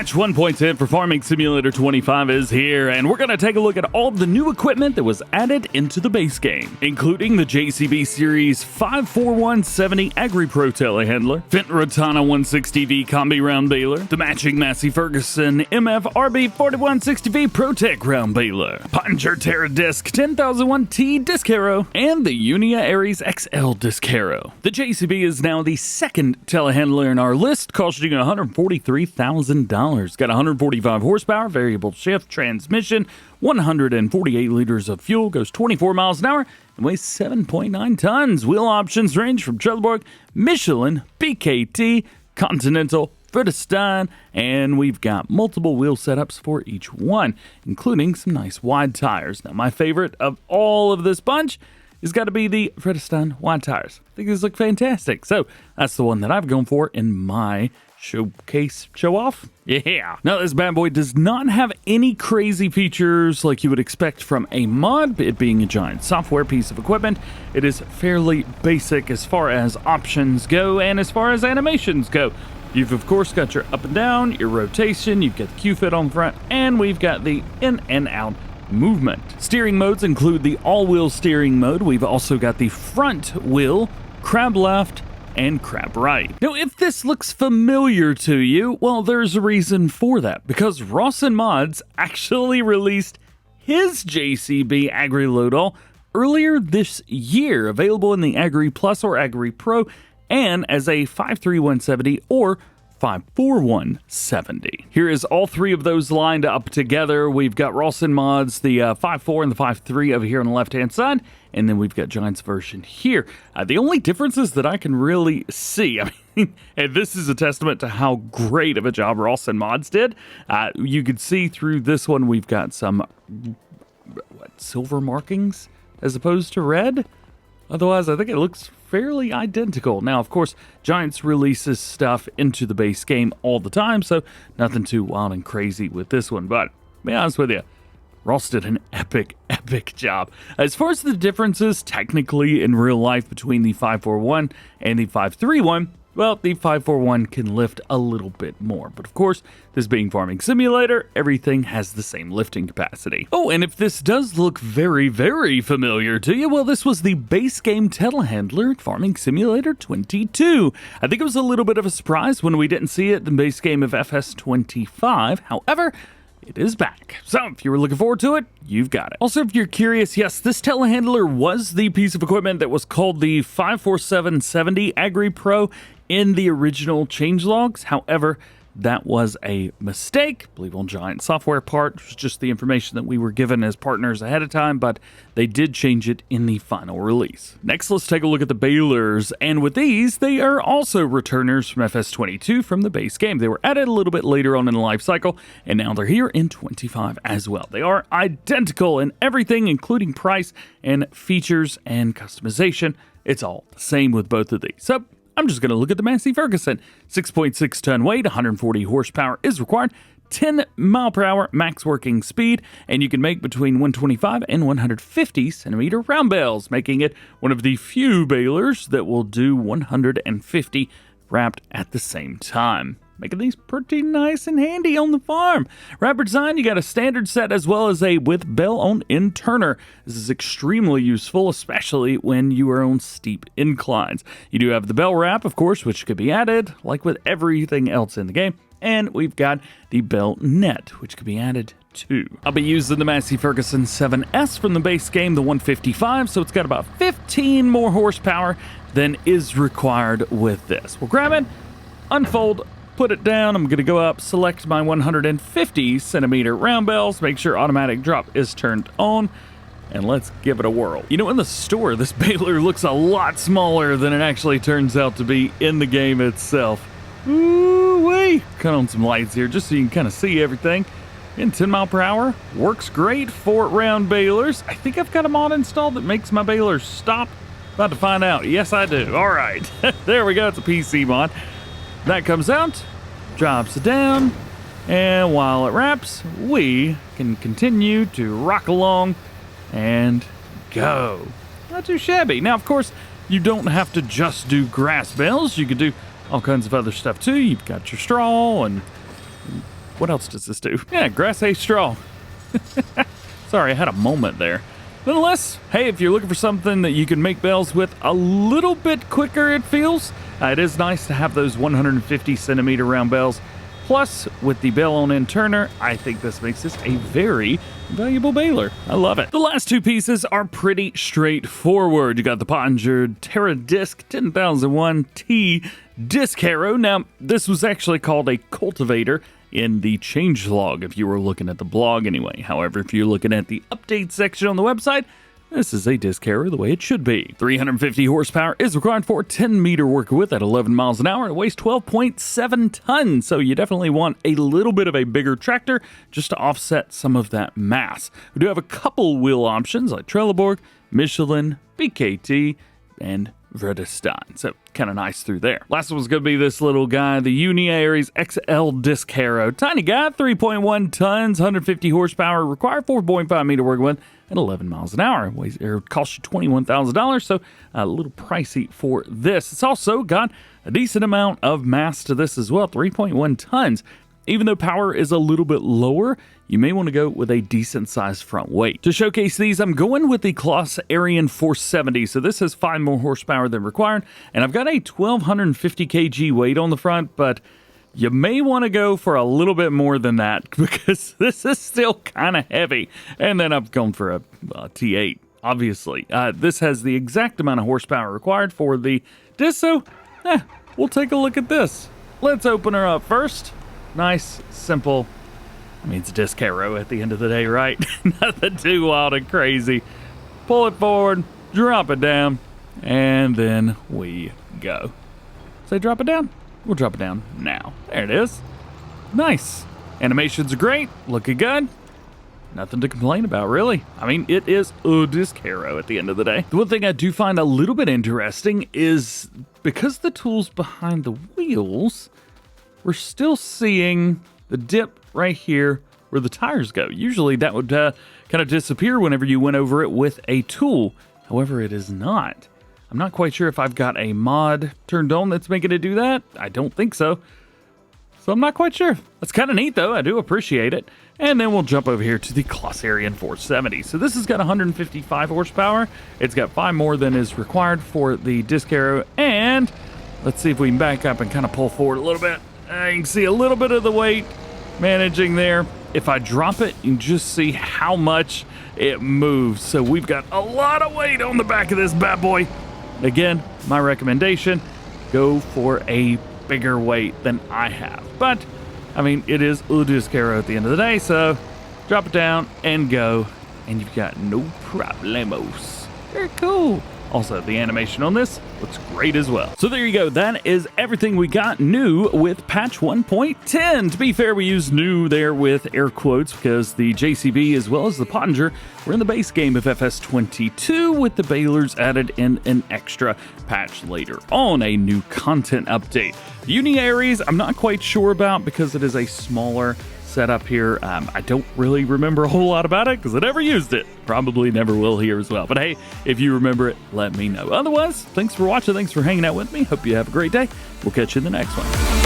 Patch 1.10 for Farming Simulator 25 is here, and we're going to take a look at all the new equipment that was added into the base game, including the JCB Series 54170 Agri-Pro Telehandler, Fenton Rotana 160V Combi Round Baler, the matching Massey Ferguson MF RB 4160V ProTech Round Baler, Pottinger Terra Disc 10001T Disc Harrow, and the Unia Aries XL Disc Harrow. The JCB is now the second telehandler in our list, costing $143,000. Got 145 horsepower, variable shift transmission, 148 liters of fuel, goes 24 miles an hour, and weighs 7.9 tons. Wheel options range from Trelleborg, Michelin, BKT, Continental, Vredestein, and we've got multiple wheel setups for each one, including some nice wide tires. Now, my favorite of all of this bunch has got to be the Vredestein wide tires. I think these look fantastic, so that's the one that I've gone for in my showcase show-off. Yeah. Now, this bad boy does not have any crazy features like you would expect from a mod, it being a giant software piece of equipment. It is fairly basic as far as options go and as far as animations go. You've, of course, got your up and down, your rotation, you've got the Q-fit on the front, and we've got the in and out movement. Steering modes include the all-wheel steering mode. We've also got the front wheel, crab left, and crab right. Now, if this looks familiar to you, well, there's a reason for that, because Rawson Mods actually released his JCB Agri Loadout earlier this year, available in the Agri Plus or Agri Pro, and as a 53170 or 54170. Here is all three of those lined up together. We've got Rawson Mods, the 5.4 and the 5.3 over here on the left-hand side, and then we've got Giant's version here. The only differences that I can really see, I mean, and this is a testament to how great of a job Rawson Mods did. You can see through this one, we've got some silver markings as opposed to red. Otherwise, I think it looks fairly identical. Now, of course, Giants releases stuff into the base game all the time, so nothing too wild and crazy with this one. But, to be honest with you, Ross did an epic job. As far as the differences technically in real life between the 541 and the 531, well, the 541 can lift a little bit more. But of course, this being Farming Simulator, everything has the same lifting capacity. Oh, and if this does look very familiar to you, well, this was the base game telehandler Farming Simulator 22. I think it was a little bit of a surprise when we didn't see it in the base game of FS25. However, it is back. So if you were looking forward to it, you've got it. Also, if you're curious, yes, this telehandler was the piece of equipment that was called the 54770 Agri Pro in the original changelogs. However, that was a mistake. I believe on Giant software part, it was just the information that we were given as partners ahead of time, but they did change it in the final release. Next, let's take a look at the Balers, and with these, they are also returners from FS22 from the base game. They were added a little bit later on in the life cycle, and now they're here in 25 as well. They are identical in everything, including price and features and customization. It's all the same with both of these. So, I'm just going to look at the Massey Ferguson. 6.6 ton weight, 140 horsepower is required, 10 mile per hour max working speed, and you can make between 125 and 150 centimeter round bales, making it one of the few balers that will do 150 wrapped at the same time. Making these pretty nice and handy on the farm. Wrapper design, you got a standard set as well as a with bell on end turner. This is extremely useful, especially when you are on steep inclines. You do have the bell wrap, of course, which could be added, like with everything else in the game. And we've got the bell net, which could be added too. I'll be using the Massey Ferguson 7S from the base game, the 155, so it's got about 15 more horsepower than is required with this. We'll grab it, unfold, put it down. I'm going to go up, select my 150 centimeter round bales, make sure automatic drop is turned on, and let's give it a whirl. You know, in the store, this baler looks a lot smaller than it actually turns out to be in the game itself. Ooh-wee! Cut on some lights here just so you can kind of see everything. In 10 mile per hour, works great for round balers. I think I've got a mod installed that makes my balers stop. About to find out. Yes, I do. All right. There we go. It's a PC mod. That comes out, drops it down, and while it wraps, we can continue to rock along and go. Not too shabby. Now, of course, you don't have to just do grass bales. You could do all kinds of other stuff too. You've got your straw and What else does this do? Yeah, grass, hay, straw. Sorry, I had a moment there. Nonetheless, hey, if you're looking for something that you can make bales with a little bit quicker, it feels, it is nice to have those 150 centimeter round bales. Plus, with the bale on end turner, I think this makes this a very valuable baler. I love it. The last two pieces are pretty straightforward. You got the Pottinger Terra Disc 10001T Disc Harrow. Now, this was actually called a cultivator in the changelog, if you were looking at the blog anyway. However, if you're looking at the update section on the website, this is a disc harrow the way it should be. 350 horsepower is required for a 10-meter work width at 11 miles an hour. It weighs 12.7 tons, so you definitely want a little bit of a bigger tractor just to offset some of that mass. We do have a couple wheel options like Trelleborg, Michelin, BKT, and Vredestein. So kind of nice through there. Last one's going to be this little guy, the Uni Aries XL Disc Harrow. Tiny guy, 3.1 tons, 150 horsepower, required 4.5 meter work width at 11 miles an hour. It costs you $21,000, so a little pricey for this. It's also got a decent amount of mass to this as well, 3.1 tons. Even though power is a little bit lower, you may want to go with a decent sized front weight. To showcase these, I'm going with the Kloss Arian 470. So this has 5 more horsepower than required, and I've got a 1250 kg weight on the front, but you may want to go for a little bit more than that because this is still kind of heavy. And then I've gone for a T8, obviously. This has the exact amount of horsepower required for the disc, so we'll take a look at this. Let's open her up first. Nice, simple. I mean, it's a disc harrow at the end of the day, right? Nothing too wild and crazy. Pull it forward, drop it down, and then we go. Say drop it down? We'll drop it down now. There it is. Nice. Animations are great, looking good. Nothing to complain about, really. I mean, it is a disc harrow at the end of the day. The one thing I do find a little bit interesting is because the tool's behind the wheels, we're still seeing the dip right here where the tires go. Usually that would kind of disappear whenever you went over it with a tool. However, it is not. I'm not quite sure if I've got a mod turned on that's making it do that. I don't think so. So I'm not quite sure. That's kind of neat though. I do appreciate it. And then we'll jump over here to the Kloss Arian 470. So this has got 155 horsepower. It's got 5 more than is required for the disc harrow. And let's see if we can back up and kind of pull forward a little bit. You can see a little bit of the weight managing there. If I drop it, you can just see how much it moves. So we've got a lot of weight on the back of this bad boy. Again, my recommendation, go for a bigger weight than I have. But, I mean, it is a disc harrow at the end of the day, so drop it down and go, and you've got no problemos. Very cool. Also, the animation on this looks great as well. So there you go. That is everything we got new with patch 1.10. To be fair, we use new there with air quotes because the JCB as well as the Pottinger were in the base game of FS22 with the Balers added in an extra patch later on, a new content update. Uni Aries, I'm not quite sure about because it is a smaller setup here. I don't really remember a whole lot about it because I never used it. Probably never will here as well. But hey, if you remember it, let me know. Otherwise, thanks for watching. Thanks for hanging out with me. Hope you have a great day. We'll catch you in the next one.